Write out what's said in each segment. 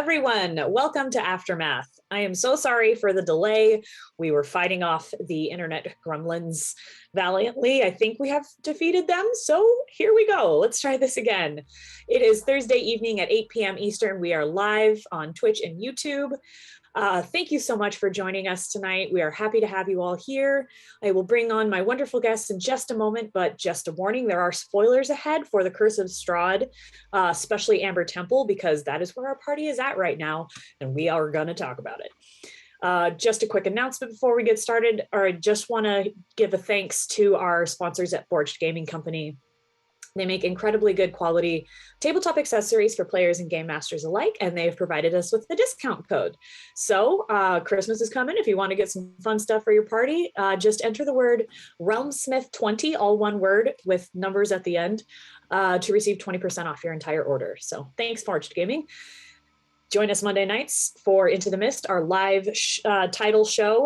everyone. Welcome to Aftermath. I am so sorry for the delay. We were fighting off the internet gremlins valiantly. I think we have defeated them. So here we go. Let's try this again. It is Thursday evening at 8 p.m. Eastern. We are live on Twitch and YouTube. Thank you so much for joining us tonight. We are happy to have you all here. I will bring on my wonderful guests in just a moment, but just a warning, there are spoilers ahead for the Curse of Strahd, especially Amber Temple, because that is where our party is at right now, and we are going to talk about it. Just a quick announcement before we get started, or I just want to give a thanks to our sponsors at Forged Gaming Company. They make incredibly good quality tabletop accessories for players and game masters alike, and they've provided us with the discount code. So Christmas is coming. If you want to get some fun stuff for your party, just enter the word RealmSmith20, all one word with numbers at the end, to receive 20% off your entire order. So thanks, Forged Gaming. Join us Monday nights for Into the Mist, our live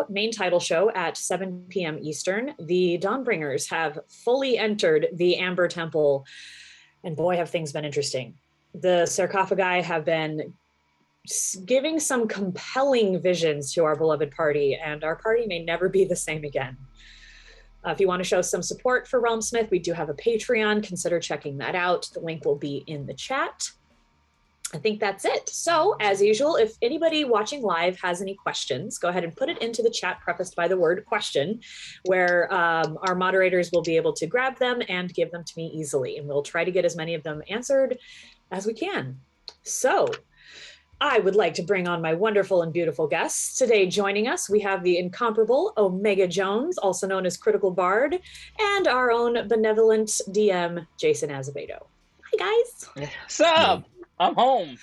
main title show at 7 p.m. Eastern. The Dawnbringers have fully entered the Amber Temple, and boy, have things been interesting. The sarcophagi have been giving some compelling visions to our beloved party, and our party may never be the same again. If you want to show some support for Realmsmith, we do have a Patreon. Consider checking that out. The link will be in the chat. I think that's it. So as usual, if anybody watching live has any questions, go ahead and put it into the chat prefaced by the word question, where our moderators will be able to grab them and give them to me easily. And we'll try to get as many of them answered as we can. So I would like to bring on my wonderful and beautiful guests. Today joining us, we have the incomparable Omega Jones, also known as Critical Bard, and our own benevolent DM, Jason Azevedo. Hi, guys. What's up? I'm home.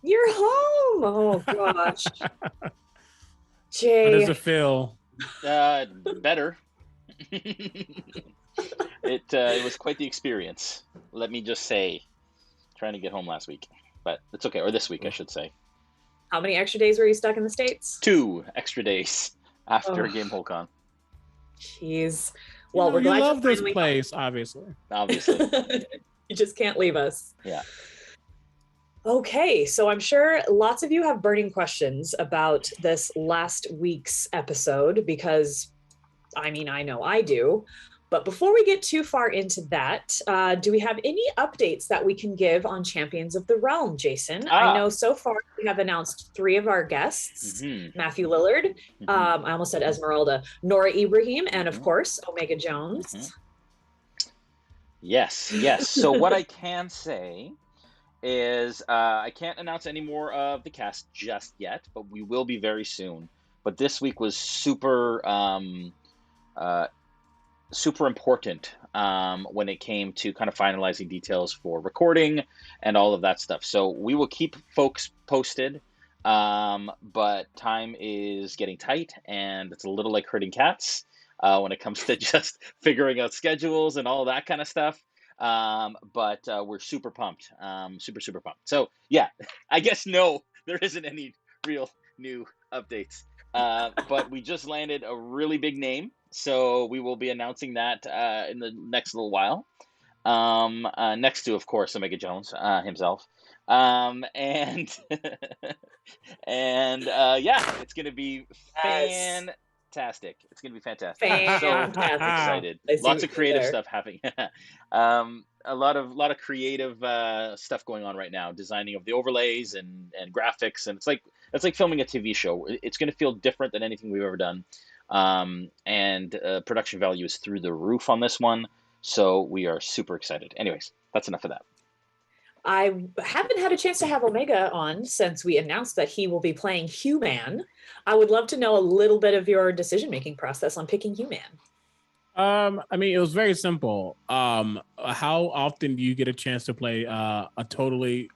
You're home. Oh gosh. Jay. How does it feel? Better. It was quite the experience. Let me just say, trying to get home last week, but it's okay, or this week, I should say. How many extra days were you stuck in the States? 2 extra days after Game Holcon. Jeez. Well, we're glad you love this place, obviously. You just can't leave us. Yeah. Okay, so I'm sure lots of you have burning questions about this last week's episode because, I mean, I know I do. But before we get too far into that, do we have any updates that we can give on Champions of the Realm, Jason? I know so far we have announced 3 of our guests, Matthew Lillard, I almost said Esmeralda, Nora Ibrahim, and of course, Omega Jones. Yes. So what I can say is I can't announce any more of the cast just yet, but we will be very soon. But this week was super important when it came to kind of finalizing details for recording and all of that stuff. So we will keep folks posted, but time is getting tight, and it's a little like herding cats when it comes to just figuring out schedules and all that kind of stuff. But we're super pumped, super pumped. So yeah, I guess no, there isn't any real new updates, but we just landed a really big name, so we will be announcing that in the next little while, next to, of course, Omega Jones himself, and yeah, it's gonna be fantastic. It's gonna be fantastic. So excited. Lots of creative stuff happening. A lot of creative stuff going on right now, designing of the overlays and graphics, and it's like filming a TV show. It's going to feel different than anything we've ever done, and production value is through the roof on this one, so we are super excited. Anyways, that's enough of that. I haven't had a chance to have Omega on since we announced that he will be playing Human. I would love to know a little bit of your decision-making process on picking Human. I mean, it was very simple. How often do you get a chance to play a totally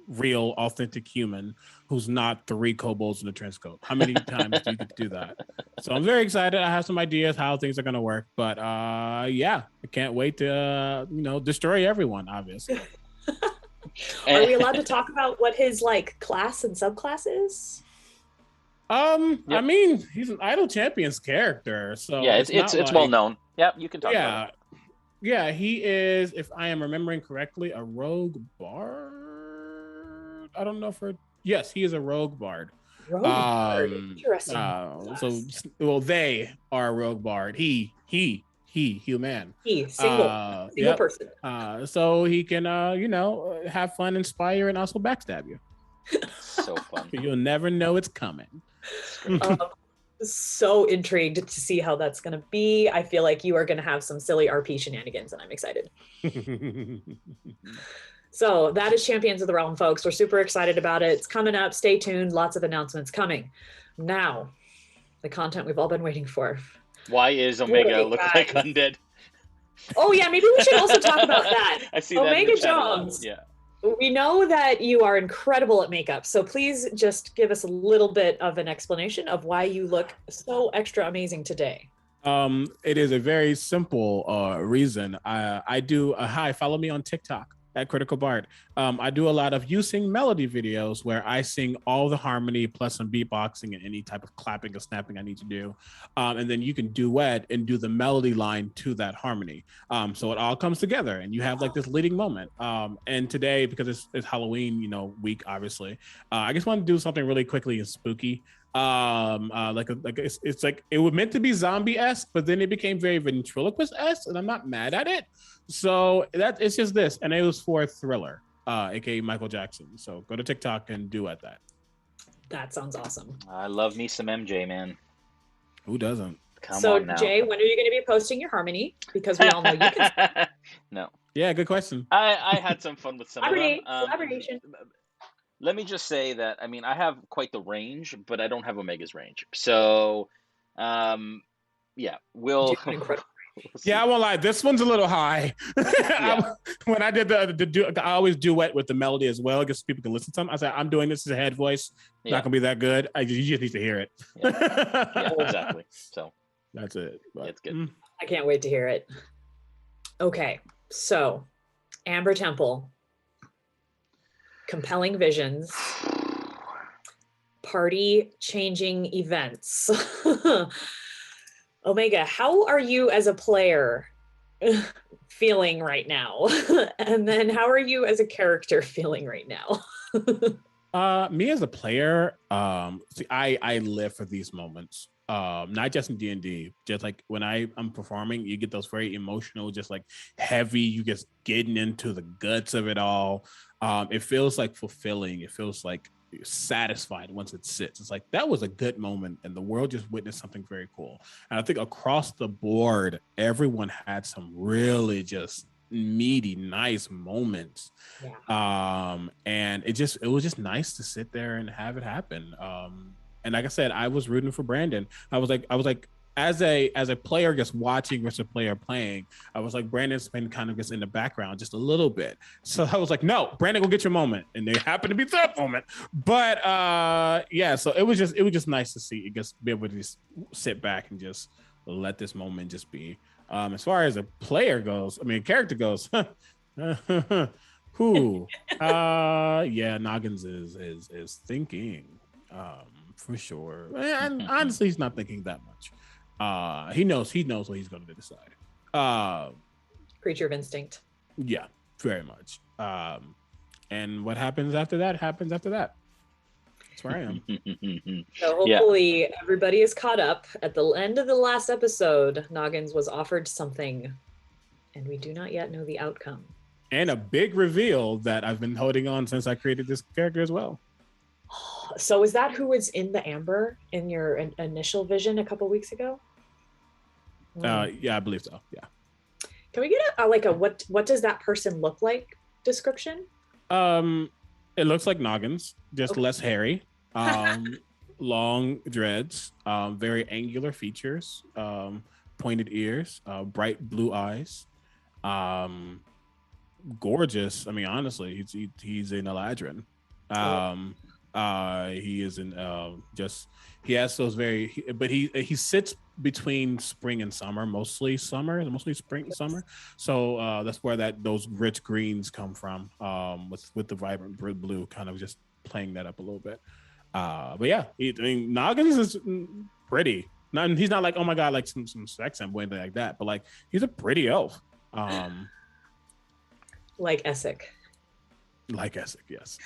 real, authentic human who's not 3 kobolds in a trench coat? How many times do you get to do that? So I'm very excited. I have some ideas how things are going to work, but yeah, I can't wait to destroy everyone, obviously. Are we allowed to talk about what his class and subclass is? Yep. I mean, he's an Idle Champions character, so yeah, it's well known. Yeah, you can talk about it. Yeah, he is, if I am remembering correctly, a rogue bard. I don't know for Yes, he is a rogue bard. Rogue bard. Interesting. So well, they are a rogue bard. Human. Single Yep. person. So he can have fun, inspire, and also backstab you. So fun. You'll never know it's coming. So intrigued to see how that's going to be. I feel like you are going to have some silly RP shenanigans, and I'm excited. So that is Champions of the Realm, folks. We're super excited about it. It's coming up. Stay tuned. Lots of announcements coming. Now, the content we've all been waiting for. Why is Omega look like undead? Oh yeah, maybe we should also talk about that. I see Omega that Jones. Yeah. We know that you are incredible at makeup, so please just give us a little bit of an explanation of why you look so extra amazing today. It is a very simple reason. I do follow me on TikTok at Critical Bard. I do a lot of you sing melody videos where I sing all the harmony plus some beatboxing and any type of clapping or snapping I need to do. And then you can duet and do the melody line to that harmony. So it all comes together and you have like this leading moment. And today, because it's Halloween, week, obviously, I just want to do something really quickly and spooky. It's like it was meant to be zombie-esque, but then it became very ventriloquist-esque, and I'm not mad at it. So it's just this, and it was for Thriller, aka Michael Jackson. So go to TikTok and duet that. That sounds awesome. I love me some MJ, man. Who doesn't? Come so on now. Jay, when are you going to be posting your harmony? Because we all know you can. No. Yeah, good question. I had some fun with some of them. Collaboration. Let me just say that, I mean, I have quite the range, but I don't have Omega's range. So, yeah, we'll yeah, I won't lie. This one's a little high. Yeah. When I did I always duet with the melody as well, just so people can listen to them. I said, I'm doing this as a head voice. Yeah. Not gonna be that good. You just need to hear it. Yeah, exactly. So that's it. But, it's good. I can't wait to hear it. Okay, so Amber Temple. Compelling visions, party changing events. Omega, how are you as a player feeling right now? And then how are you as a character feeling right now? Me as a player, see, I live for these moments. Not just in D&D, just like when I'm performing, you get those very emotional, just like heavy, you just getting into the guts of it all. It feels like fulfilling. It feels like you're satisfied once it sits. It's like, that was a good moment and the world just witnessed something very cool. And I think across the board, everyone had some really just meaty, nice moments. Yeah. And it was just nice to sit there and have it happen. And like I said, I was rooting for Brandon. I was like, as a player just watching versus a player playing, I was like, Brandon's been kind of just in the background just a little bit. So I was like, no, Brandon, go get your moment. And they happened to be that moment. But yeah, so it was just nice to see, just be able to just sit back and just let this moment just be. As far as a player goes, character goes, who? Yeah, Noggins is thinking, for sure. And honestly, he's not thinking that much. He knows what he's going to decide. Creature of instinct. Yeah, very much. And what happens after that happens after that. That's where I am. So hopefully everybody is caught up. At the end of the last episode, Noggins was offered something, and we do not yet know the outcome. And a big reveal that I've been holding on since I created this character as well. So is that who was in the amber in your initial vision a couple weeks ago? Yeah, I believe so. Yeah. Can we get a what does that person look like description? It looks like Noggins, just less hairy. Long dreads, very angular features, pointed ears, bright blue eyes, gorgeous. Honestly, he's an Eladrin. He is in he has those but he sits between spring and summer, mostly spring and summer. So that's where those rich greens come from, with the vibrant blue kind of just playing that up a little bit. But yeah, Noggins is pretty. He's not like, oh my god, like some sex symbol or anything like that, but like he's a pretty elf. Like Essek. Like Essex, yes.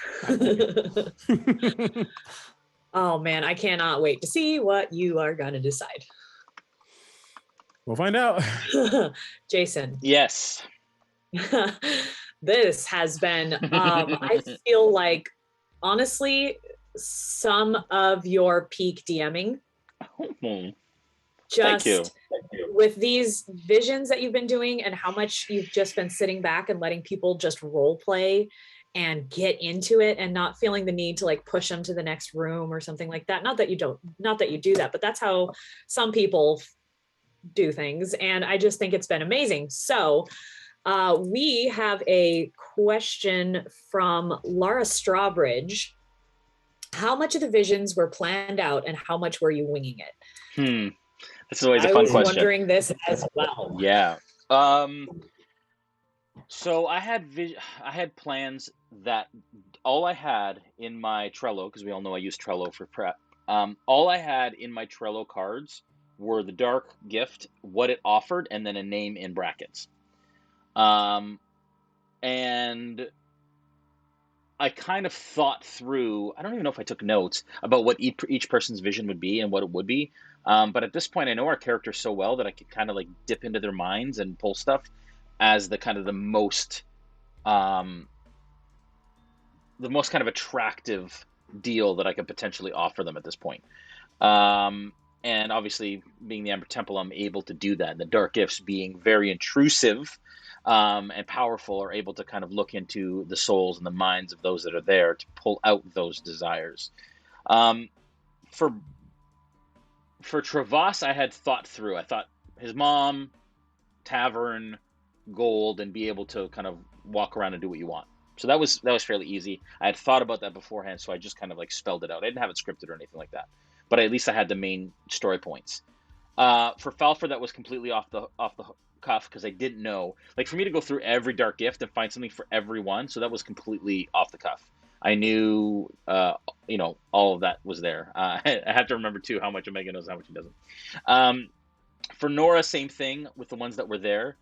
Oh man, I cannot wait to see what you are going to decide. We'll find out. Jason. Yes. This has been, I feel like, honestly, some of your peak DMing. Thank you. Just with these visions that you've been doing and how much you've just been sitting back and letting people just role play and get into it and not feeling the need to like push them to the next room or something like that. Not that you do that, but that's how some people do things. And I just think it's been amazing. So we have a question from Laura Strawbridge. How much of the visions were planned out and how much were you winging it? This is always a fun question. I was wondering this as well. Yeah. So I had plans that all I had in my Trello, because we all know I use Trello for prep. All I had in my Trello cards were the dark gift, what it offered, and then a name in brackets. And I kind of thought through, I don't even know if I took notes about what each person's vision would be and what it would be. But at this point, I know our characters so well that I could kind of like dip into their minds and pull stuff as the kind of the most kind of attractive deal that I could potentially offer them at this point. And obviously, being the Amber Temple, I'm able to do that. The dark gifts being very intrusive and powerful are able to kind of look into the souls and the minds of those that are there to pull out those desires. For Travas, I had thought through. I thought his mom, tavern, gold, and be able to kind of walk around and do what you want. So that was fairly easy. I had thought about that beforehand, so I just kind of like spelled it out. I didn't have it scripted or anything like that, but at least I had the main story points. For Falford, that was completely off the cuff because I didn't know. Like for me to go through every dark gift and find something for everyone, so that was completely off the cuff. I knew, all of that was there. I have to remember too how much Omega knows, how much he doesn't. For Nora, same thing with the ones that were there.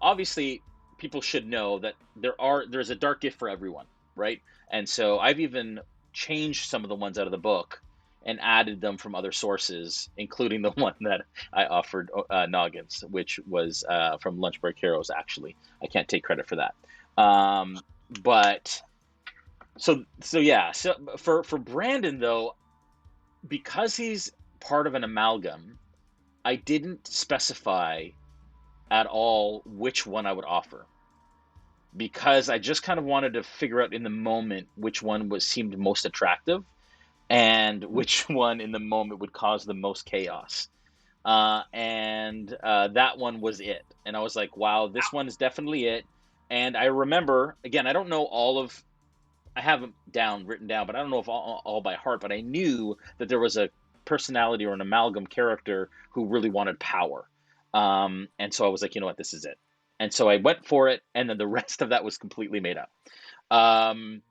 Obviously, people should know that there's a dark gift for everyone, right? And so I've even changed some of the ones out of the book and added them from other sources, including the one that I offered Noggins, which was from Lunch Break Heroes, actually. I can't take credit for that. But so yeah. So for Brandon, though, because he's part of an amalgam, I didn't specify at all which one I would offer, because I just kind of wanted to figure out in the moment which one seemed most attractive and which one in the moment would cause the most chaos. And that one was it. And I was like, wow, this one is definitely it. And I remember, again, I don't know I have them written down, but I don't know if all by heart, but I knew that there was a personality or an amalgam character who really wanted power. And so I was like, you know what, this is it. And so I went for it, and then the rest of that was completely made up. And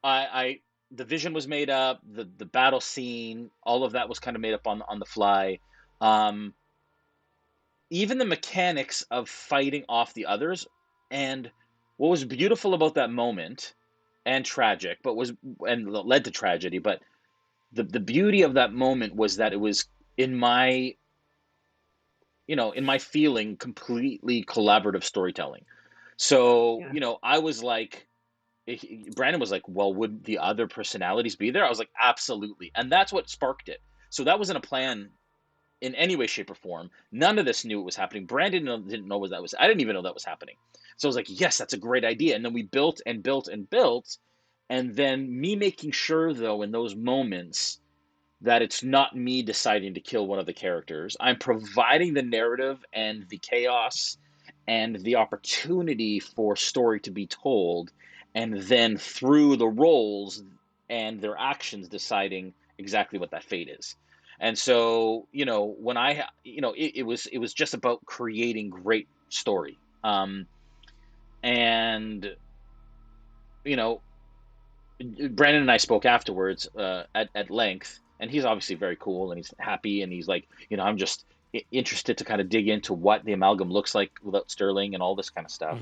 the vision was made up, the battle scene, all of that was kind of made up on the fly. Even the mechanics of fighting off the others, and what was beautiful about that moment, and tragic, and led to tragedy, but the beauty of that moment was that it was in my feeling, completely collaborative storytelling. So, Yeah. I was like, Brandon was like, well, would the other personalities be there? I was like, absolutely. And that's what sparked it. So that wasn't a plan in any way, shape, or form. None of this knew it was happening. Brandon didn't know what that was. I didn't even know that was happening. So I was like, yes, that's a great idea. And then we built and built and built. And then me making sure, though, in those moments, that it's not me deciding to kill one of the characters. I'm providing the narrative and the chaos and the opportunity for story to be told, and then through the roles and their actions deciding exactly what that fate is. And so, when it was just about creating great story. And Brandon and I spoke afterwards at length, and he's obviously very cool, and he's happy, and he's like, I'm just interested to kind of dig into what the amalgam looks like without Sterling and all this kind of stuff,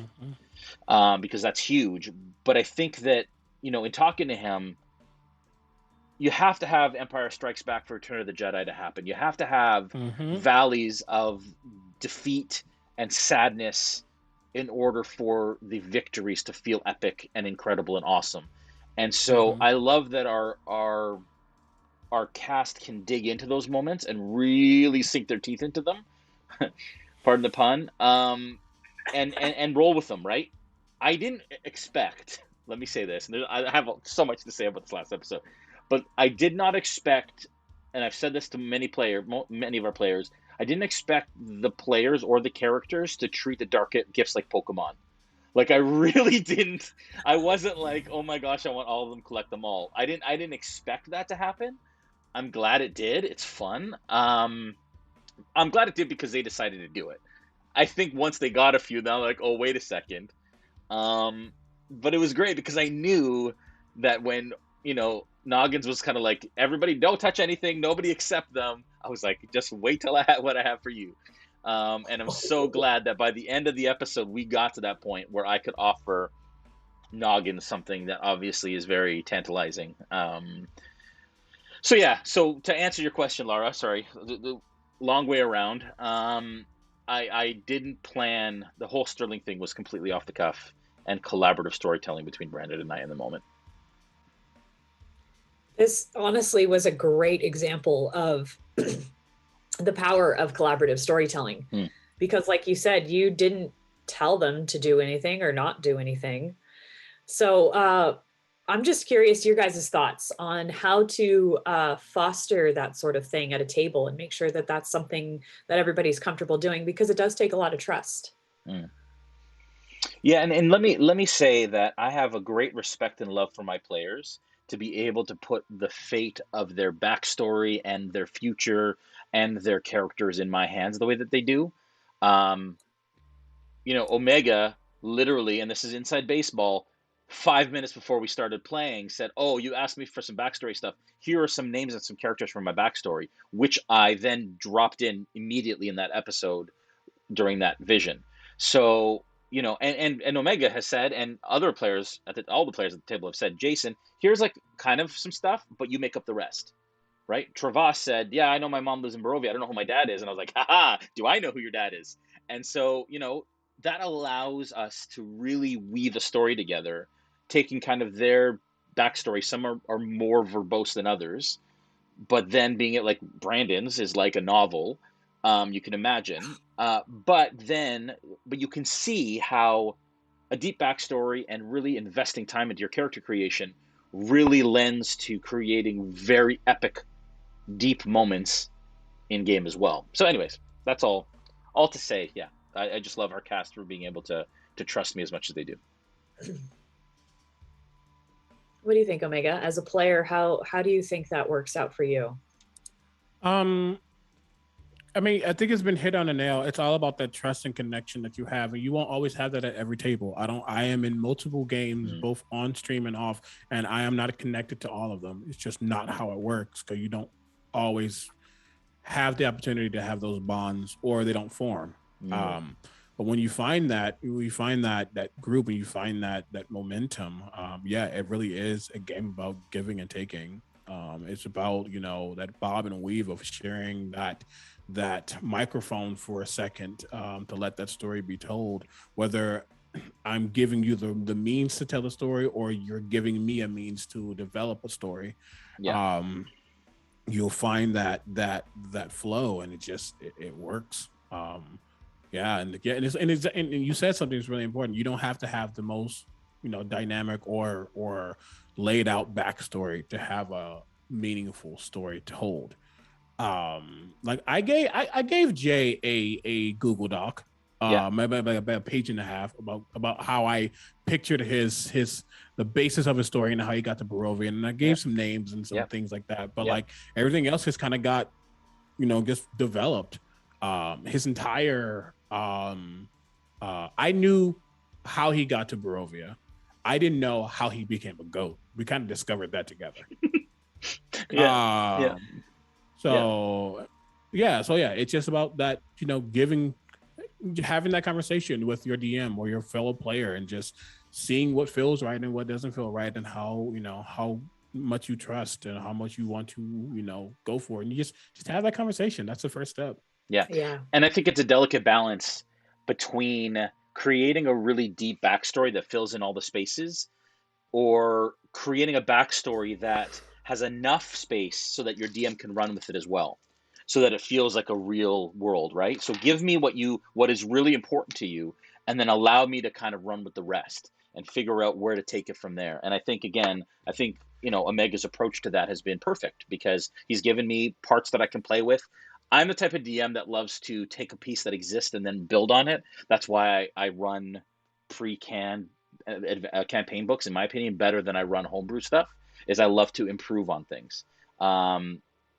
because that's huge. But I think that, in talking to him, you have to have Empire Strikes Back for Return of the Jedi to happen. You have to have valleys of defeat and sadness in order for the victories to feel epic and incredible and awesome. And so I love that our cast can dig into those moments and really sink their teeth into them. Pardon the pun. And roll with them, right? I didn't expect, let me say this, and I have so much to say about this last episode, but I did not expect, and I've said this to many of our players, I didn't expect the players or the characters to treat the dark gifts like Pokemon. Like, I really didn't. I wasn't like, oh my gosh, I want all of them, collect them all. I didn't expect that to happen. I'm glad it did. It's fun. I'm glad it did because they decided to do it. I think once they got a few, now like, oh, wait a second. But it was great because I knew that when, Noggins was kind of like, everybody don't touch anything, nobody accept them. I was like, just wait till I have what I have for you. And I'm so glad that by the end of the episode, we got to that point where I could offer Noggins something that obviously is very tantalizing. So to answer your question, Laura, sorry, the long way around. I didn't plan, the whole Sterling thing was completely off the cuff and collaborative storytelling between Brandon and I in the moment. This honestly was a great example of the power of collaborative storytelling, because like you said, you didn't tell them to do anything or not do anything. So I'm just curious your guys' thoughts on how to foster that sort of thing at a table and make sure that that's something that everybody's comfortable doing, because it does take a lot of trust. Yeah, and let me say that I have a great respect and love for my players to be able to put the fate of their backstory and their future and their characters in my hands the way that they do. Omega literally, and this is inside baseball, 5 minutes before we started playing, said, "Oh, you asked me for some backstory stuff. Here are some names and some characters from my backstory," which I then dropped in immediately in that episode during that vision. So, and Omega has said, and other players all the players at the table have said, "Jason, here's like kind of some stuff, but you make up the rest." Right? Travas said, "Yeah, I know my mom lives in Barovia. I don't know who my dad is." And I was like, haha, do I know who your dad is? And so, that allows us to really weave a story together, taking kind of their backstory. Some are more verbose than others, but then being it like Brandon's is like a novel, you can imagine. But you can see how a deep backstory and really investing time into your character creation really lends to creating very epic, deep moments in game as well. So anyways, that's all to say. Yeah, I just love our cast for being able to trust me as much as they do. What do you think, Omega? As a player, how do you think that works out for you? I mean, I think it's been hit on the nail. It's all about that trust and connection that you have, and you won't always have that at every table. I am in multiple games, both on stream and off, and I am not connected to all of them. It's just not how it works, because you don't always have the opportunity to have those bonds, or they don't form. But when you find that group, and you find that momentum, it really is a game about giving and taking. It's about, that bob and weave of sharing that microphone for a second, to let that story be told, whether I'm giving you the means to tell a story, or you're giving me a means to develop a story. You'll find that flow, and it works. And you said something that's really important. You don't have to have the most, dynamic or laid out backstory to have a meaningful story told. Like I gave Jay a Google Doc, maybe about a page and a half about how I pictured the basis of his story and how he got to Barovia, and I gave some names and some things like that. But like everything else has kind of got, just developed. His entire I knew how he got to Barovia. I didn't know how he became a goat. We kind of discovered that together. So it's just about that, having that conversation with your DM or your fellow player and just seeing what feels right and what doesn't feel right, and how much you trust and how much you want to, go for it. And you just have that conversation. That's the first step. Yeah. And I think it's a delicate balance between creating a really deep backstory that fills in all the spaces, or creating a backstory that has enough space so that your DM can run with it as well, so that it feels like a real world, right? So give me what is really important to you, and then allow me to kind of run with the rest and figure out where to take it from there. And I think Omega's approach to that has been perfect, because he's given me parts that I can play with. I'm the type of DM that loves to take a piece that exists and then build on it. That's why I run pre-canned campaign books, in my opinion, better than I run homebrew stuff. Is I love to improve on things.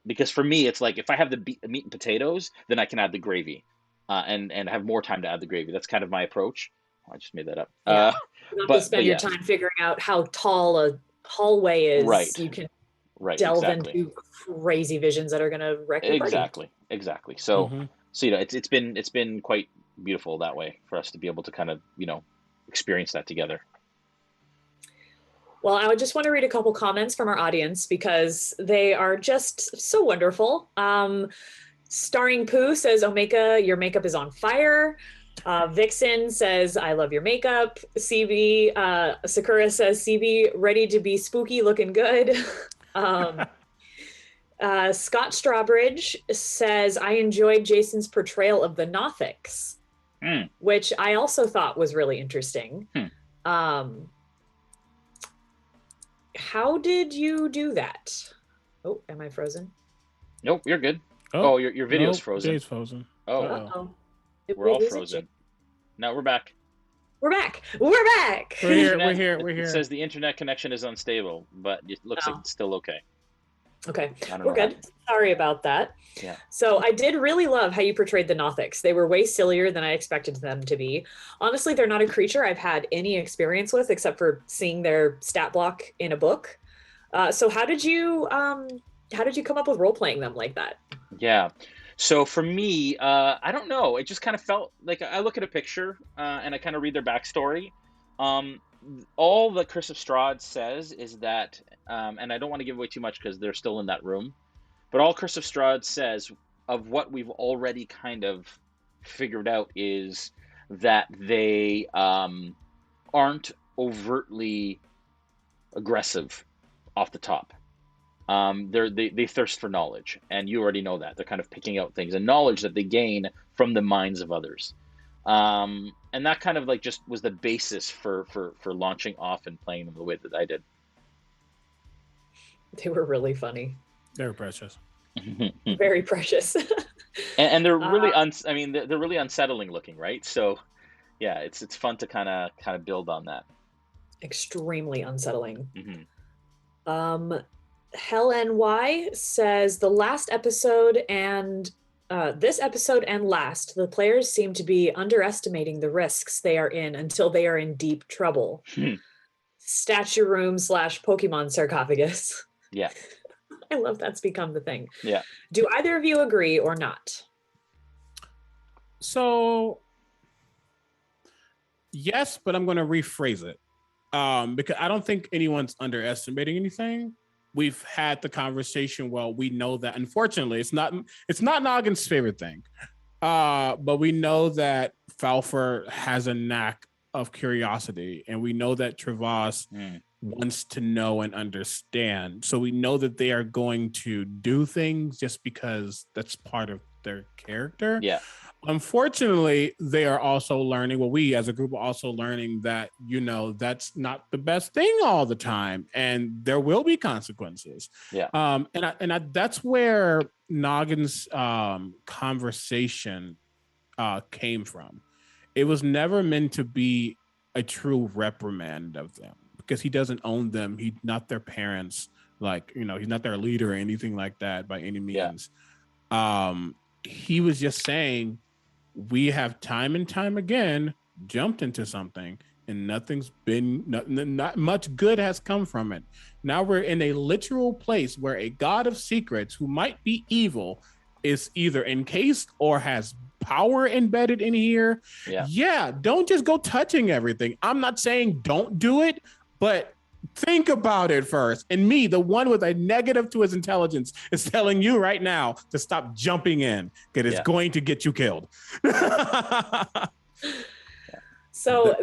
Because for me, it's like, if I have the meat and potatoes, then I can add the gravy, and have more time to add the gravy. That's kind of my approach. I just made that up. Yeah. You don't have to spend your yeah. time figuring out how tall a hallway is. Right. You can Right. delve Exactly. into crazy visions that are going to wreck your party. Exactly. So it's been quite beautiful that way for us to be able to kind of experience that together. Well, I just want to read a couple comments from our audience because they are just so wonderful. Starring Pooh says, Omega, your makeup is on fire. Vixen says, I love your makeup. CB, Sakura says, CB, ready to be spooky, looking good. Scott Strawbridge says, I enjoyed Jason's portrayal of the Nothics, which I also thought was really interesting. How did you do that? Oh, am I frozen? Nope, you're good. Oh, your video's frozen. It's frozen. Oh, uh-oh. We're all frozen. No, we're back. We're back. We're here. It says the internet connection is unstable, but it looks like it's still okay. Okay, we're good. Sorry about that. Yeah. So I did really love how you portrayed the Nothics. They were way sillier than I expected them to be. Honestly, they're not a creature I've had any experience with except for seeing their stat block in a book. So how did you come up with role playing them like that? Yeah. So for me, I don't know. It just kind of felt like I look at a picture and I kind of read their backstory. All that Chris of Strahd says is that, and I don't want to give away too much because they're still in that room, but all Chris of Strahd says of what we've already kind of figured out is that they aren't overtly aggressive off the top. They thirst for knowledge, and you already know that. They're kind of picking out things and knowledge that they gain from the minds of others. And that kind of like just was the basis for launching off and playing them the way that I did. They were really funny. They were precious. Very precious. and they're really they're really unsettling looking, right? So yeah, it's fun to kind of build on that. Extremely unsettling. Hell NY says the last episode and this episode and last, the players seem to be underestimating the risks they are in until they are in deep trouble. Statue room / Pokemon sarcophagus. Yeah. I love that's become the thing. Yeah. Do either of you agree or not? So, yes, but I'm going to rephrase it because I don't think anyone's underestimating anything. We've had the conversation. Well, we know that unfortunately it's not Noggin's favorite thing, but we know that Falfer has a knack of curiosity, and we know that Travas wants to know and understand. So we know that they are going to do things just because that's part of their character. Yeah. Unfortunately, they are also learning, well, we as a group are also learning that, that's not the best thing all the time, and there will be consequences. Yeah. And that's where Noggin's conversation came from. It was never meant to be a true reprimand of them because he doesn't own them. He's not their parents. He's not their leader or anything like that by any means. Yeah. He was just saying, we have time and time again jumped into something and not much good has come from it. Now we're in a literal place where a god of secrets who might be evil is either encased or has power embedded in here, don't just go touching everything. I'm not saying don't do it, but think about it first. And me, the one with a negative to his intelligence, is telling you right now to stop jumping in, because it's going to get you killed. So,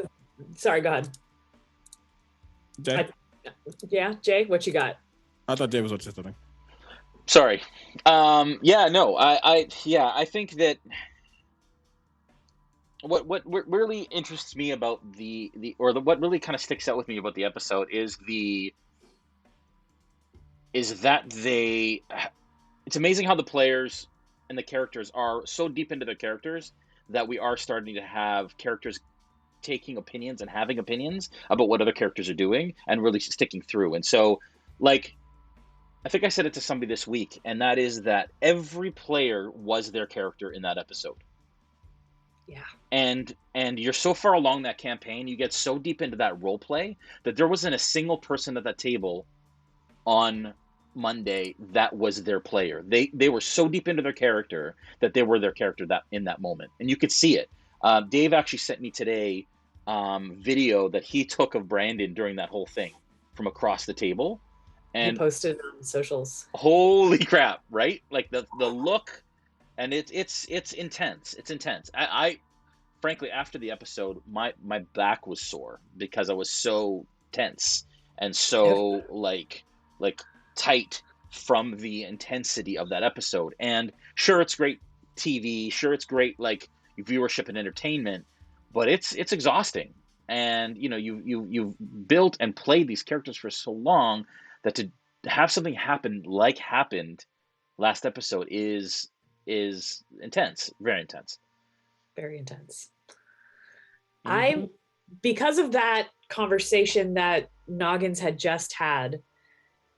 sorry, go ahead. Jay? Jay, what you got? I thought Jay was going to say something. Sorry. I think that what really interests me about what really kind of sticks out with me about the episode is that it's amazing how the players and the characters are so deep into their characters that we are starting to have characters taking opinions and having opinions about what other characters are doing and really sticking through. And so, like, I think I said it to somebody this week, and that is that every player was their character in that episode. Yeah. And you're so far along that campaign, you get so deep into that role play that there wasn't a single person at that table on Monday that was their player. They were so deep into their character that they were their character that in that moment, and you could see it. Dave actually sent me today video that he took of Brandon during that whole thing from across the table, and he posted on socials. Holy crap! Right, like the look, and it's intense. It's intense. I frankly, after the episode, my back was sore because I was so tense and so like tight from the intensity of that episode. And sure, it's great TV. Sure, it's great like viewership and entertainment, but it's exhausting. And you know, you've built and played these characters for so long that to have something happened last episode is intense, very intense. Very intense. Because of that conversation that Noggins had just had,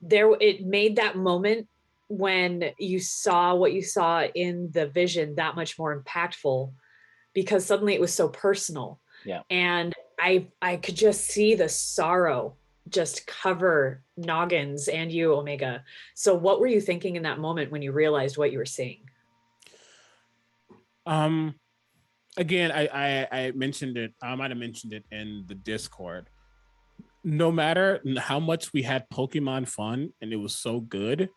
it made that moment when you saw what you saw in the vision that much more impactful, because suddenly it was so personal. Yeah. And I could just see the sorrow just cover Noggins and you, Omega. So what were you thinking in that moment when you realized what you were seeing? Again, I mentioned it. I might have mentioned it in the Discord. No matter how much we had Pokemon fun and it was so good,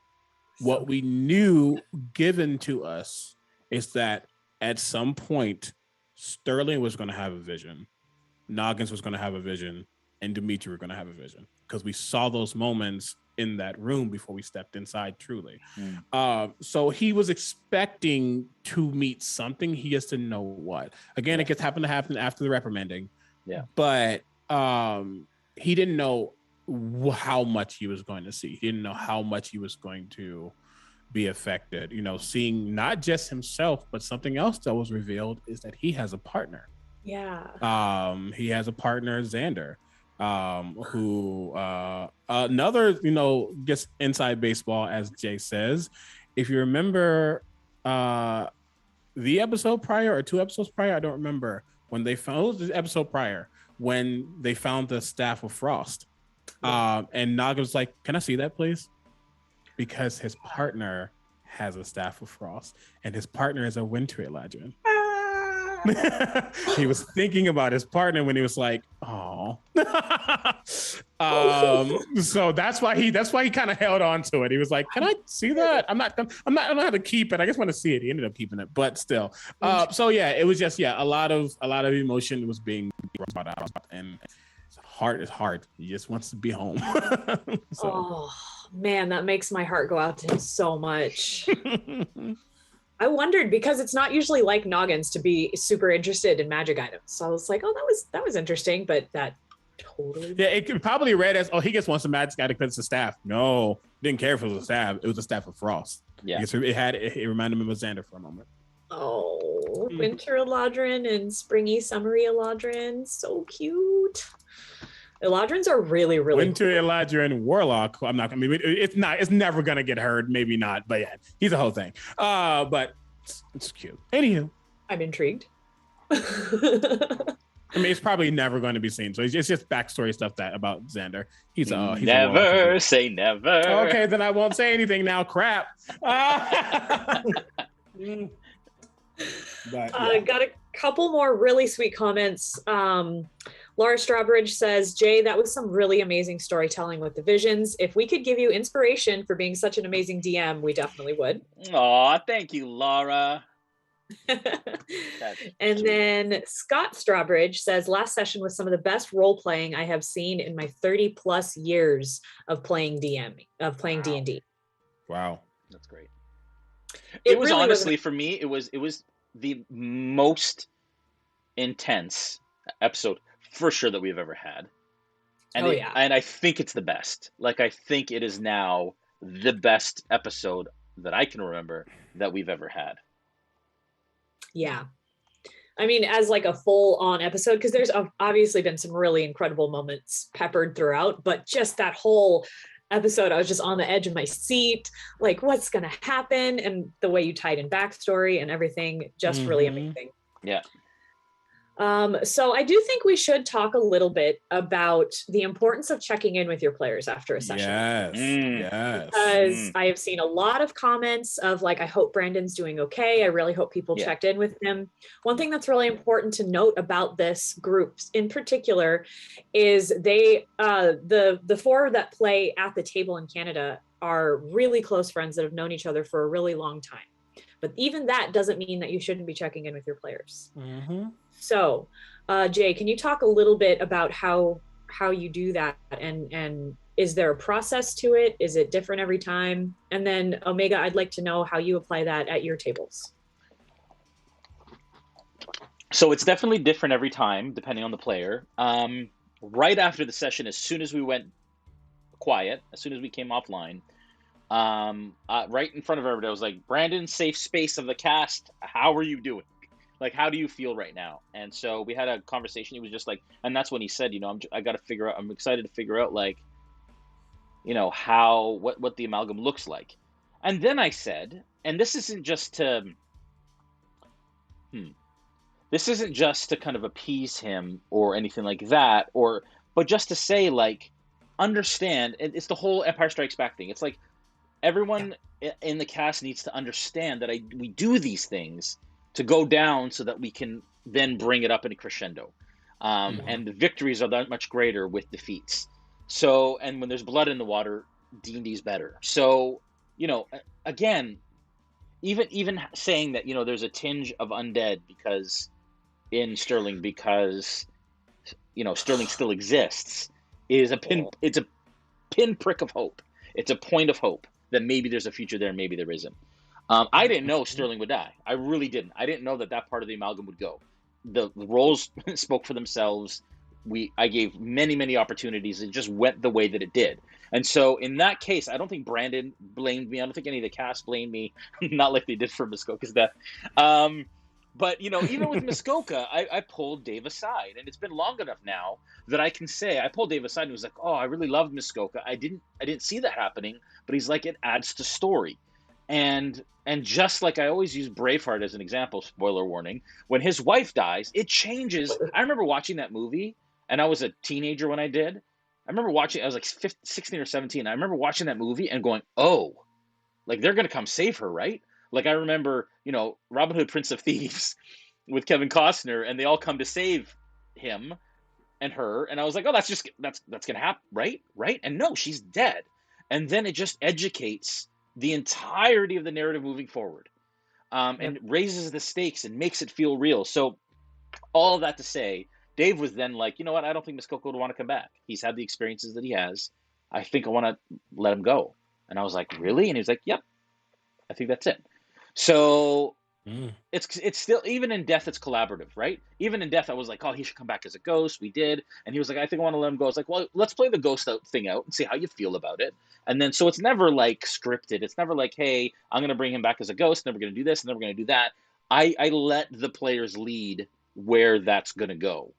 what we knew given to us is that at some point, Sterling was going to have a vision, Noggins was going to have a vision, and Dimitri were going to have a vision, because we saw those moments in that room before we stepped inside, truly. So he was expecting to meet something. He has to know what. Again, it happened to happen after the reprimanding. Yeah. But he didn't know how much he was going to see. He didn't know how much he was going to be affected. You know, seeing not just himself, but something else that was revealed is that he has a partner. Yeah. He has a partner, Xander. Who another, you know, gets inside baseball, as Jay says. If you remember the episode prior or 2 episodes prior, I don't remember, when they found the episode prior when they found the staff of Frost. And Naga was like, "Can I see that, please?" Because his partner has a staff of Frost, and his partner is a Winter Eladrin. He was thinking about his partner when he was like, "Oh." So that's why he kind of held on to it. He was like, "Can I see that? I don't know how to keep it. I just want to see it." He ended up keeping it, but still. So yeah, it was just a lot of emotion was being brought out, and his heart is hard. He just wants to be home. So. Oh man, that makes my heart go out to him so much. I wondered, because it's not usually like Noggins to be super interested in magic items. So I was like, oh, that was interesting, but that totally. Yeah, it could probably read as, oh, he just wants a magic item because it's a staff. No, didn't care if it was a staff. It was a staff of Frost. Yeah. It reminded him of Xander for a moment. Oh, Winter Eladrin and Springy Summery Eladrin. So cute. Eladrins are really, really Winter cool. Eladrin Warlock. I'm not gonna. It's never gonna get heard. Maybe not, but yeah, he's a whole thing. But it's cute. Anywho, I'm intrigued. I mean, it's probably never going to be seen. So it's just backstory stuff about Xander. He's never say never. Okay, then I won't say anything now. Crap. But yeah. Got a couple more really sweet comments. Laura Strawbridge says, Jay, that was some really amazing storytelling with the visions. If we could give you inspiration for being such an amazing DM, we definitely would. Aw, thank you, Laura. And sweet. then Scott Strawbridge says, last session was some of the best role playing I have seen in my 30 plus years of playing D&D. Wow. That's great. It It was really honestly, for me, it was the most intense episode for sure that we've ever had. And and I think it's the best. Like, I think it is now the best episode that I can remember that we've ever had. Yeah. I mean, as like a full on episode, because there's obviously been some really incredible moments peppered throughout, but just that whole episode, I was just on the edge of my seat, like what's going to happen, and the way you tied in backstory and everything, just really amazing. Yeah. So I do think we should talk a little bit about the importance of checking in with your players after a session. Yes. Because I have seen a lot of comments of like, I hope Brandon's doing okay. I really hope people checked in with him. One thing that's really important to note about this group in particular is they, the four that play at the table in Canada are really close friends that have known each other for a really long time. But even that doesn't mean that you shouldn't be checking in with your players. So, Jay, can you talk a little bit about how you do that, and is there a process to it? Is it different every time? And then Omega, I'd like to know how you apply that at your tables. So it's definitely different every time, depending on the player. Right after the session, as soon as we went quiet, as soon as we came offline, right in front of everybody, I was like, Brandon, safe space of the cast, how are you doing? Like, how do you feel right now? And so we had a conversation. He was just like, and that's when he said, I got to figure out, I'm excited to figure out, like, what the amalgam looks like. And then I said, and this isn't just to kind of appease him or anything like that, but just to say, like, understand, it's the whole Empire Strikes Back thing. It's like, everyone in the cast needs to understand that we do these things to go down so that we can then bring it up in a crescendo. And the victories are that much greater with defeats. So, and when there's blood in the water, D&D's better. So, again, even saying that, there's a tinge of undead in Sterling because Sterling still exists is it's a pinprick of hope. It's a point of hope that maybe there's a future there, maybe there isn't. I didn't know Sterling would die. I really didn't. I didn't know that part of the amalgam would go. The roles spoke for themselves. I gave many, many opportunities. It just went the way that it did. And so in that case, I don't think Brandon blamed me. I don't think any of the cast blamed me, not like they did for Muskoka's death. But, even with Muskoka, I pulled Dave aside. And it's been long enough now that I can say, I pulled Dave aside and was like, oh, I really loved Muskoka. I didn't see that happening. But he's like, it adds to story. And just like I always use Braveheart as an example, spoiler warning, when his wife dies, it changes. I remember watching that movie, and I was a teenager when I did. I remember watching, I was like 16 or 17. I remember watching that movie and going, oh, like they're going to come save her, right? Like I remember, Robin Hood, Prince of Thieves with Kevin Costner, and they all come to save him and her. And I was like, oh, that's going to happen, right? Right? And no, she's dead. And then it just educates the entirety of the narrative moving forward, and raises the stakes and makes it feel real. So all of that to say, Dave was then like, you know what? I don't think Muskoka would want to come back. He's had the experiences that he has. I think I want to let him go. And I was like, really? And he was like, yep, I think that's it. So it's still, even in death, it's collaborative, right? Even in death, I was like, oh, he should come back as a ghost. We did. And he was like, I think I want to let him go. I was like, well, let's play the ghost thing out and see how you feel about it. And then, so it's never like scripted. It's never like, hey, I'm going to bring him back as a ghost, and then we're going to do this, and then we're going to do that. I let the players lead where that's going to go.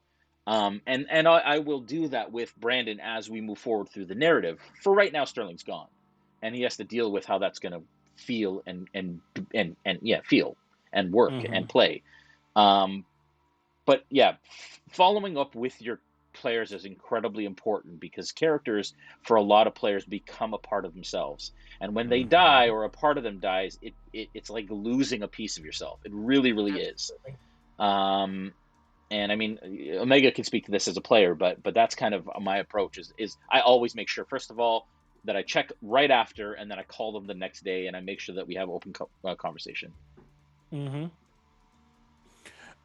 And I will do that with Brandon as we move forward through the narrative. For right now, Sterling's gone, and he has to deal with how that's going to feel and feel and work and play. But yeah, following up with your players is incredibly important, because characters for a lot of players become a part of themselves, and when they die or a part of them dies, it's like losing a piece of yourself. It really is. Absolutely. And I mean, Omega can speak to this as a player, but that's kind of my approach. Is I always make sure, first of all, that I check right after, and then I call them the next day, and I make sure that we have open conversation. Mm-hmm.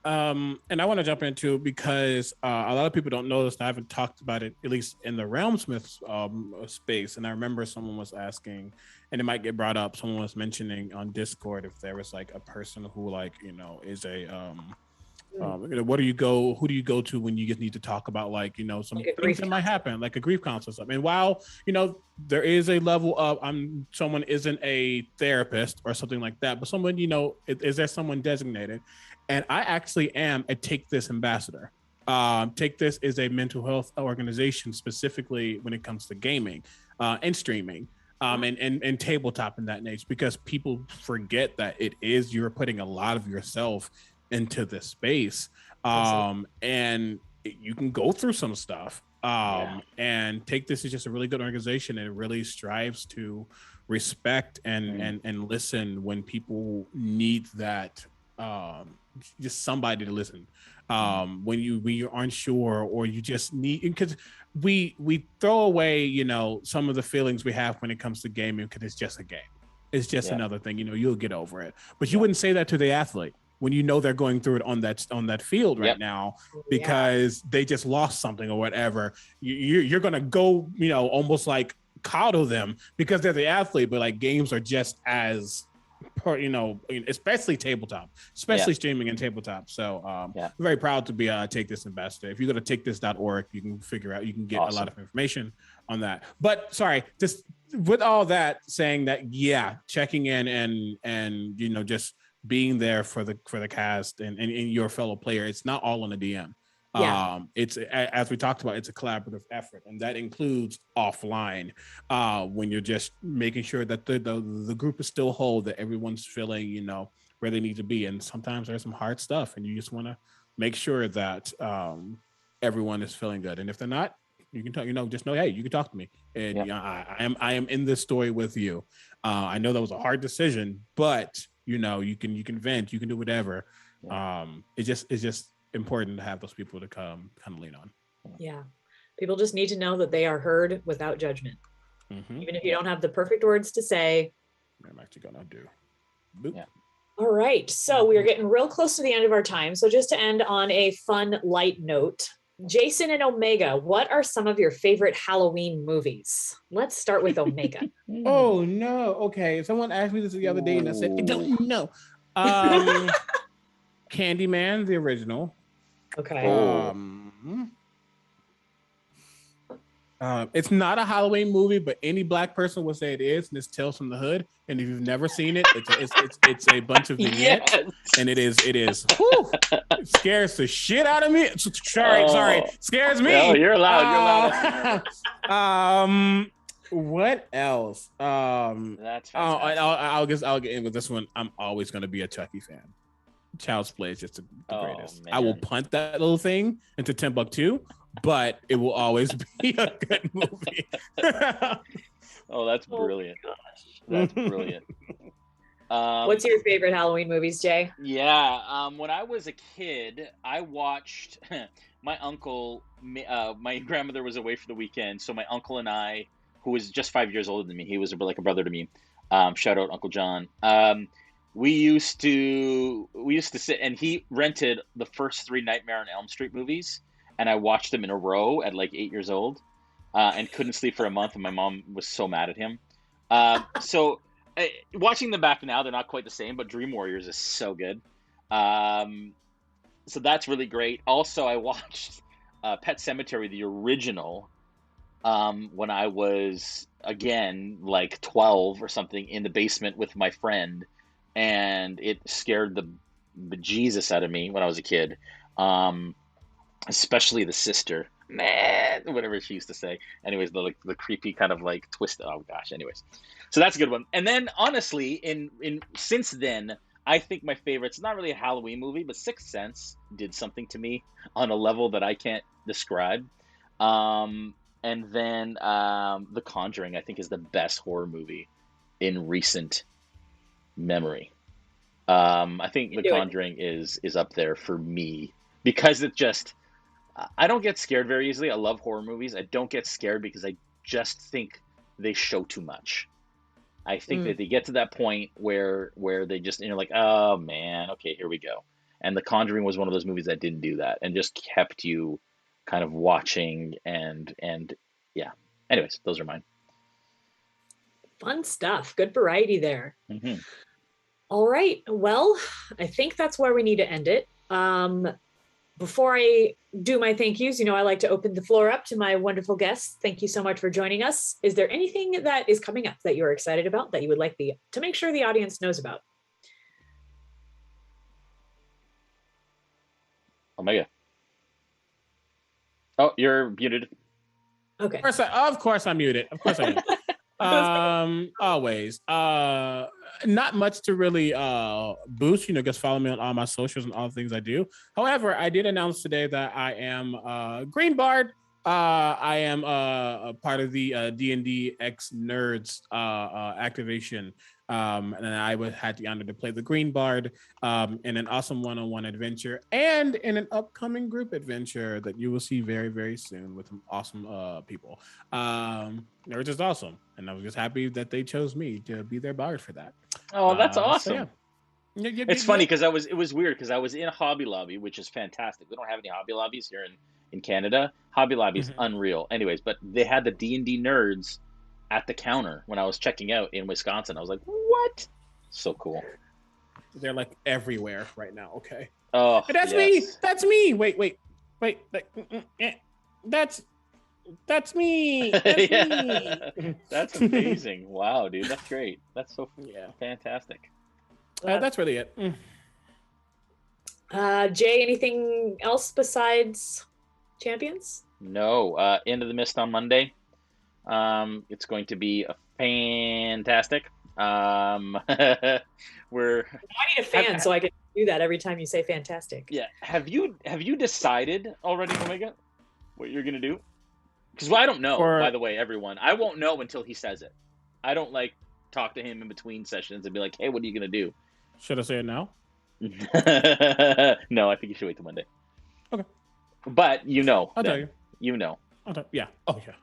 And I want to jump into, because a lot of people don't know this, and I haven't talked about it, at least in the Realmsmith space. And I remember someone was asking, and it might get brought up, someone was mentioning on Discord if there was like a person who, like, you know, is a you know, who do you go to when you just need to talk about, like, you know, some Like a things grief that might happen, like a grief counselor or something. And while, you know, there is a level of someone isn't a therapist or something like that, but someone, you know, is there someone designated? And I actually am a Take This ambassador. Take This is a mental health organization specifically when it comes to gaming and streaming. And tabletop in that nature, because people forget that you're putting a lot of yourself into this space, and you can go through some stuff. And Take This is just a really good organization, and it really strives to respect and listen when people need that, just somebody to listen, when you aren't sure, or you just need, because we throw away, you know, some of the feelings we have when it comes to gaming, because it's just a game, it's just another thing, you know, you'll get over it. But you wouldn't say that to the athlete when you know they're going through it on that field right now, because they just lost something or whatever. You're gonna go, you know, almost like coddle them because they're the athlete, but like games are just as, you know, especially tabletop, streaming and tabletop. So I'm very proud to be a Take This ambassador. If you go to takethis.org, you can get a lot of information on that. But sorry, just with all that saying that, checking in and you know, just being there for the cast and your fellow player, it's not all on the DM. It's, as we talked about, it's a collaborative effort, and that includes offline, when you're just making sure that the group is still whole, that everyone's feeling, you know, where they need to be. And sometimes there's some hard stuff, and you just want to make sure that everyone is feeling good. And if they're not, you can talk, you know, just know, hey, you can talk to me, and you know, I am in this story with you. I know that was a hard decision, but you know, you can vent, you can do whatever. It's just important to have those people to come kind of lean on. People just need to know that they are heard without judgment, even if you don't have the perfect words to say. I'm actually gonna do All right, so we are getting real close to the end of our time, so just to end on a fun, light note, Jason and Omega, what are some of your favorite Halloween movies? Let's start with Omega. Oh no, okay, someone asked me this the other day and I said I don't know. Candyman, the original. Okay. It's not a Halloween movie, but any Black person would say it is, and it's Tales from the Hood. And if you've never seen it, it's a bunch of vignettes, and it whew, it scares the shit out of me. Sorry, scares me. Oh, you're allowed. What else? That's fantastic. I'll get in with this one. I'm always going to be a Chucky fan. Child's Play is just the greatest. Man. I will punt that little thing into Timbuktu, but it will always be a good movie. That's brilliant. That's brilliant. What's your favorite Halloween movies, Jay? When I was a kid, I watched my uncle. My grandmother was away for the weekend, so my uncle and I, who was just 5 years older than me, he was like a brother to me. Shout out Uncle John. We used to sit, and he rented the first 3 Nightmare on Elm Street movies, and I watched them in a row at like 8 years old, and couldn't sleep for a month, and my mom was so mad at him. So watching them back now, they're not quite the same, but Dream Warriors is so good. So that's really great. Also, I watched Pet Sematary, the original, when I was, again, like 12 or something, in the basement with my friend. And it scared the bejesus out of me when I was a kid, especially the sister, man, whatever she used to say. Anyways, the creepy kind of like twist. Oh gosh. Anyways, so that's a good one. And then honestly, in since then, I think my favorite's not really a Halloween movie, but Sixth Sense did something to me on a level that I can't describe. And then The Conjuring, I think, is the best horror movie in recent memory. I think You The do it. Conjuring is up there for me because it just I don't get scared very easily. I love horror movies. I don't get scared because I just think they show too much. I think that Mm. they get to that point where they just and you're like, oh man, okay, here we go. And The Conjuring was one of those movies that didn't do that and just kept you kind of watching and yeah. Anyways, those are mine. Fun stuff. Good variety there. Hmm. All right. Well, I think that's where we need to end it. Before I do my thank yous, I like to open the floor up to my wonderful guests. Thank you so much for joining us. Is there anything that is coming up that you're excited about that you would like to make sure the audience knows about? Omega. Oh, you're muted. Okay. Of course I'm muted. Of course I am. Always. Not much to really boost, just follow me on all my socials and all the things I do. However, I did announce today that I am Green Bard. I am a part of the D&D X Nerds activation. And I had the honor to play the Green Bard in an awesome one-on-one adventure and in an upcoming group adventure that you will see very, very soon with some awesome people. They were just awesome, and I was just happy that they chose me to be their bard for that. Oh, that's So awesome. yeah. It's funny because it was weird because I was in Hobby Lobby, which is fantastic. We don't have any Hobby Lobbies here in Canada. Hobby Lobby is Mhm. unreal. Anyways, but they had the D&D nerds at the counter when I was checking out in Wisconsin. I was like, what? So cool. They're like everywhere right now. Okay, Oh, and that's me. yes. That's me. Wait. That's me. That's Yeah. me. That's amazing. Wow, dude. That's great. That's so Yeah, fantastic. that's really it. Jay, anything else besides champions? No, Into the Mist on Monday. It's going to be a fantastic. We're I need a fan so I can do that every time you say fantastic. yeah. Have you decided already, Omega, what you're gonna do? Because I don't know. By Or the way, everyone, I won't know until he says it. I don't like talk to him in between sessions and be like, "Hey, what are you gonna do?" should I say it now? No, I think you should wait till Monday. Okay. But I'll tell you. you know. Yeah. Oh yeah.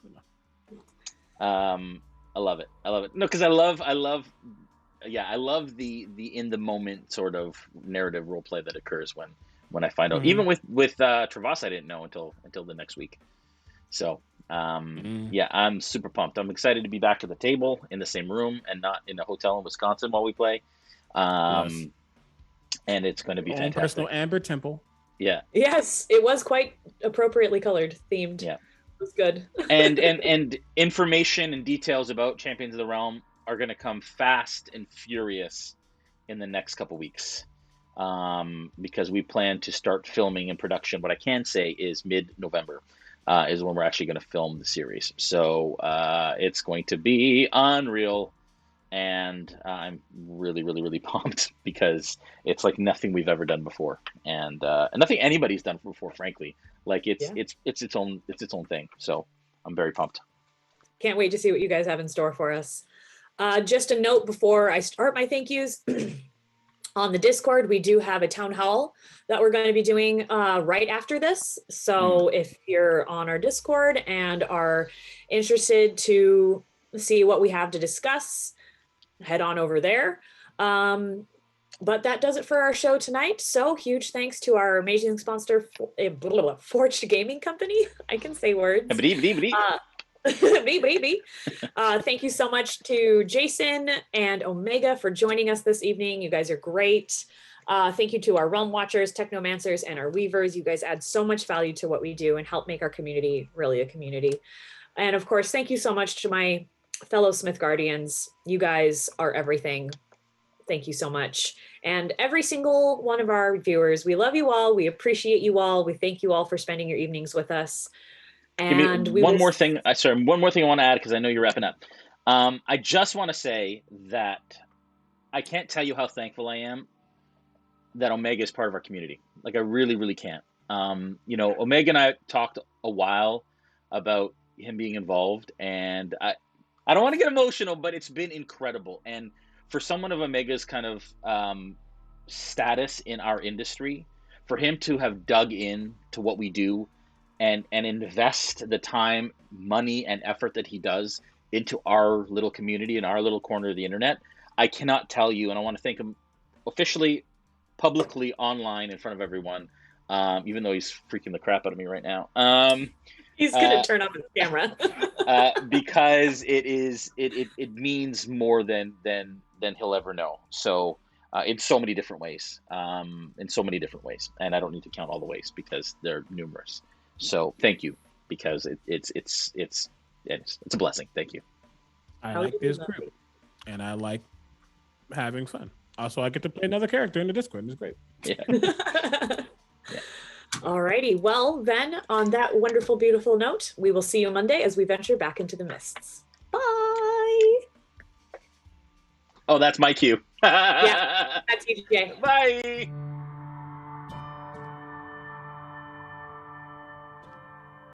I love it. I love it. No, because yeah, I love the in the moment sort of narrative role play that occurs when I find out. Mhm. Even with Travas, I didn't know until the next week. So yeah, I'm super pumped. I'm excited to be back at the table in the same room and not in a hotel in Wisconsin while we play. Yes. And it's going to be Own fantastic. personal Amber Temple. Yeah, Yes, it was quite appropriately colored, themed. yeah. It was good. and information and details about Champions of the Realm are going to come fast and furious in the next couple weeks, because we plan to start filming and production. What I can say is mid-November is when we're actually going to film the series. So it's going to be unreal, and I'm really, really, really pumped because it's like nothing we've ever done before, and nothing anybody's done before, frankly. Like Yeah. it's its own thing. So I'm very pumped. Can't wait to see what you guys have in store for us. Just a note before I start my thank yous. On the Discord, we do have a town hall that we're going to be doing right after this. So if you're on our Discord and are interested to see what we have to discuss, head on over there. But that does it for our show tonight. So huge thanks to our amazing sponsor, Forged Gaming Company. I can say words. Thank you so much to Jason and Omega for joining us this evening. You guys are great. Thank you to our Realm Watchers, Technomancers, and our Weavers. You guys add so much value to what we do and help make our community really a community. And of course, thank you so much to my fellow Smith Guardians. You guys are everything. Thank you so much. And every single one of our viewers, we love you all. We appreciate you all. We thank you all for spending your evenings with us. And one more thing I want to add because I know you're wrapping up. I just want to say that I can't tell you how thankful I am that Omega is part of our community. Like I really, really can't. Omega and I talked a while about him being involved, and I don't want to get emotional, but it's been incredible. And for someone of Omega's kind of status in our industry, for him to have dug in to what we do and invest the time, money, and effort that he does into our little community and our little corner of the internet, I cannot tell you, and I want to thank him officially, publicly, online, in front of everyone, even though he's freaking the crap out of me right now. He's gonna turn off his camera. Because it means more than he'll ever know. So in so many different ways, and I don't need to count all the ways because they're numerous. So thank you, because it's a blessing. Thank you. I like this group, and I like having fun. Also, I get to play another character in the Discord. It's great. Yeah. Yeah. Alrighty. Well, then, on that wonderful, beautiful note, we will see you Monday as we venture back into the mists. Bye. Oh, that's my cue. Yeah, that's TJ. Bye.